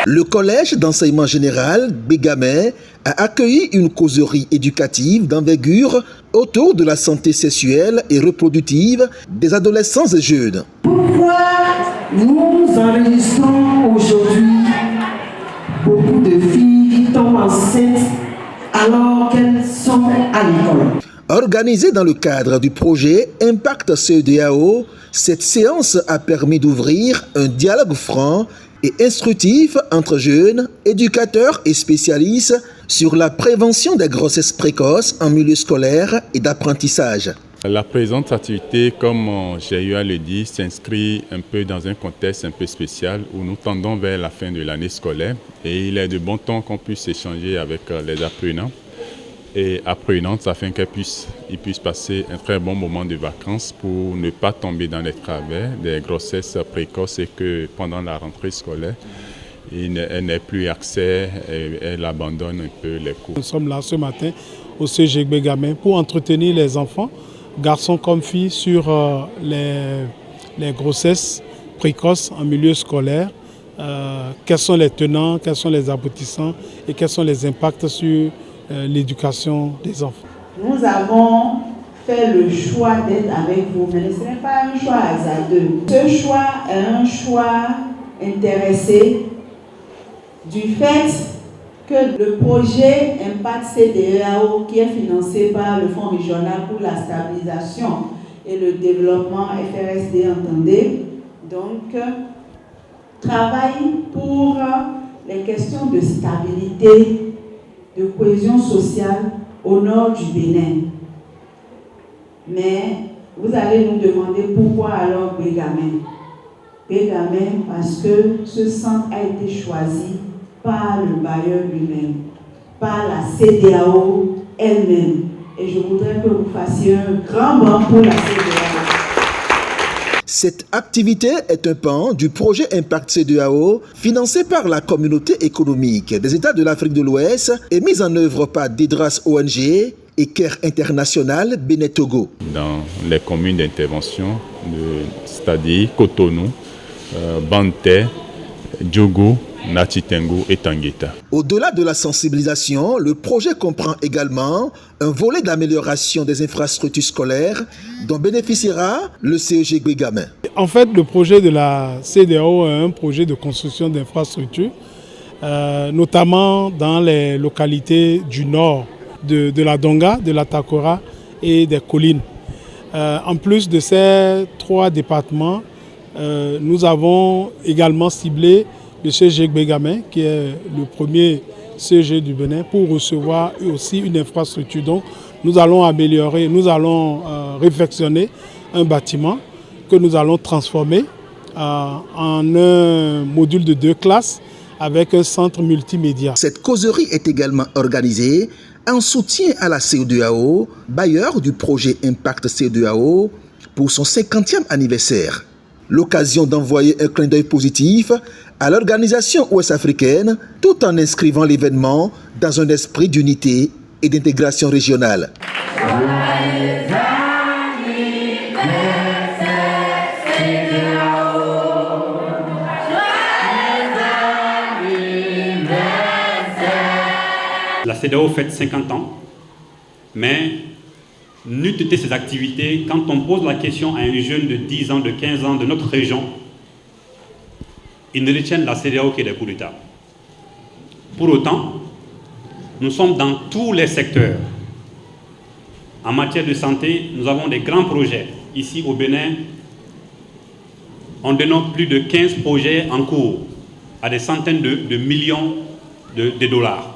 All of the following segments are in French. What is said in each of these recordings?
Le collège d'enseignement général Bégamin a accueilli une causerie éducative d'envergure autour de la santé sexuelle et reproductive des adolescents et jeunes. Pourquoi nous enregistrons aujourd'hui beaucoup de filles qui tombent enceintes alors qu'elles sont à l'école? Organisée dans le cadre du projet Impact CEDEAO, cette séance a permis d'ouvrir un dialogue franc et instructif entre jeunes, éducateurs et spécialistes sur la prévention des grossesses précoces en milieu scolaire et d'apprentissage. La présente activité, comme j'ai eu à le dire, s'inscrit un peu dans un contexte un peu spécial où nous tendons vers la fin de l'année scolaire et il est de bon temps qu'on puisse échanger avec les apprenants et apprenantes afin qu'ils puissent passer un très bon moment de vacances pour ne pas tomber dans les travers des grossesses précoces et que pendant la rentrée scolaire, elle n'ait plus accès et elle abandonne un peu les cours. Nous sommes là ce matin au CEGEC Bégamin pour entretenir les enfants, garçons comme filles, sur les grossesses précoces en milieu scolaire. Quels sont les tenants, quels sont les aboutissants et quels sont les impacts sur l'éducation des enfants. Nous avons fait le choix d'être avec vous, mais ce n'est pas un choix hasardeux. Ce choix est un choix intéressé du fait que le projet Impact CEDEAO, qui est financé par le Fonds régional pour la stabilisation et le développement FRSD, entendez, donc travaille pour les questions de stabilité, de cohésion sociale au nord du Bénin. Mais vous allez nous demander pourquoi alors Bégamin. Bégamin parce que ce centre a été choisi par le bailleur lui-même, par la CEDEAO elle-même. Et je voudrais que vous fassiez un grand bond pour la CEDEAO. Cette activité est un pan du projet Impact CEDEAO financé par la communauté économique des États de l'Afrique de l'Ouest et mise en œuvre par Dédras ONG et CARE International Bénin-Togo. Dans les communes d'intervention, c'est-à-dire Cotonou, Banté, Diogo, Natitengo et Tangueta. Au-delà de la sensibilisation, le projet comprend également un volet d'amélioration des infrastructures scolaires dont bénéficiera le CEGEC Bégamin. En fait, le projet de la CEDEAO est un projet de construction d'infrastructures, notamment dans les localités du nord de la Donga, de la Takora et des collines. En plus de ces trois départements, nous avons également ciblé le CEGEC Bégamin, qui est le premier CEGEC du Bénin, pour recevoir aussi une infrastructure. Donc, nous allons améliorer, nous allons réfectionner un bâtiment que nous allons transformer en un module de 2 classes avec un centre multimédia. Cette causerie est également organisée en soutien à la CEDEAO, bailleur du projet Impact CEDEAO, pour son 50e anniversaire. L'occasion d'envoyer un clin d'œil positif à l'organisation ouest-africaine tout en inscrivant l'événement dans un esprit d'unité et d'intégration régionale. La CEDEAO fête 50 ans, mais n'eût été ces activités, quand on pose la question à un jeune de 10 ans, de 15 ans de notre région, ils ne retiennent la CEDEAO qui est des coups d'État. Pour autant, nous sommes dans tous les secteurs. En matière de santé, nous avons des grands projets. Ici au Bénin, on dénombre plus de 15 projets en cours à des centaines de millions de dollars.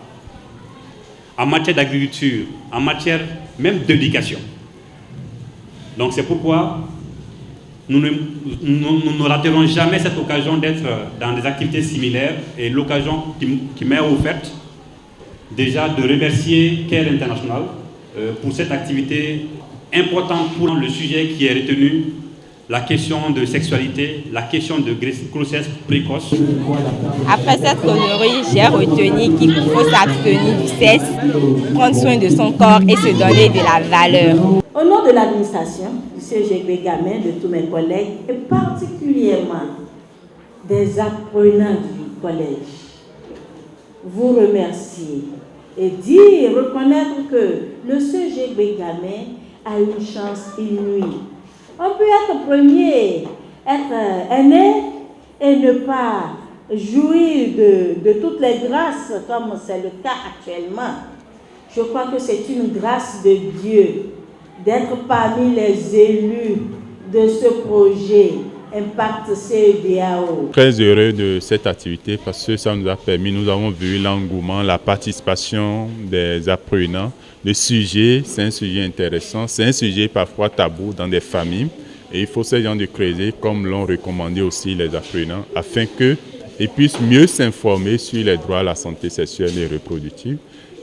En matière d'agriculture, en matière même d'éducation. Donc c'est pourquoi nous ne raterons jamais cette occasion d'être dans des activités similaires et l'occasion qui m'est offerte déjà de remercier CARE International pour cette activité importante pour le sujet qui est retenu, la question de sexualité, la question de grossesse précoce. Après cette causerie, j'ai retenu qu'il faut s'abstenir du sexe, prendre soin de son corps et se donner de la valeur. Au nom de l'administration, du CEGEC Bégamin, de tous mes collègues et particulièrement des apprenants du collège, vous remercier et dire, reconnaître que le CEG Bégamé a une chance inouïe. On peut être premier, être aîné et ne pas jouir de toutes les grâces comme c'est le cas actuellement. Je crois que c'est une grâce de Dieu d'être parmi les élus de ce projet Impact CEDEAO. Très heureux de cette activité parce que ça nous a permis, nous avons vu l'engouement, la participation des apprenants. Le sujet, c'est un sujet intéressant, c'est un sujet parfois tabou dans des familles et il faut ces gens de creuser comme l'ont recommandé aussi les apprenants afin qu'ils puissent mieux s'informer sur les droits à la santé sexuelle et reproductive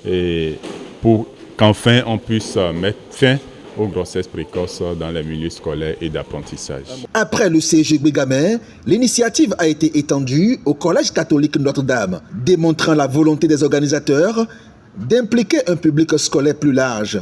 et pour qu'enfin on puisse mettre fin aux grossesses précoces dans les milieux scolaires et d'apprentissage. Après le CEG Bégamé, l'initiative a été étendue au Collège catholique Notre-Dame, démontrant la volonté des organisateurs d'impliquer un public scolaire plus large.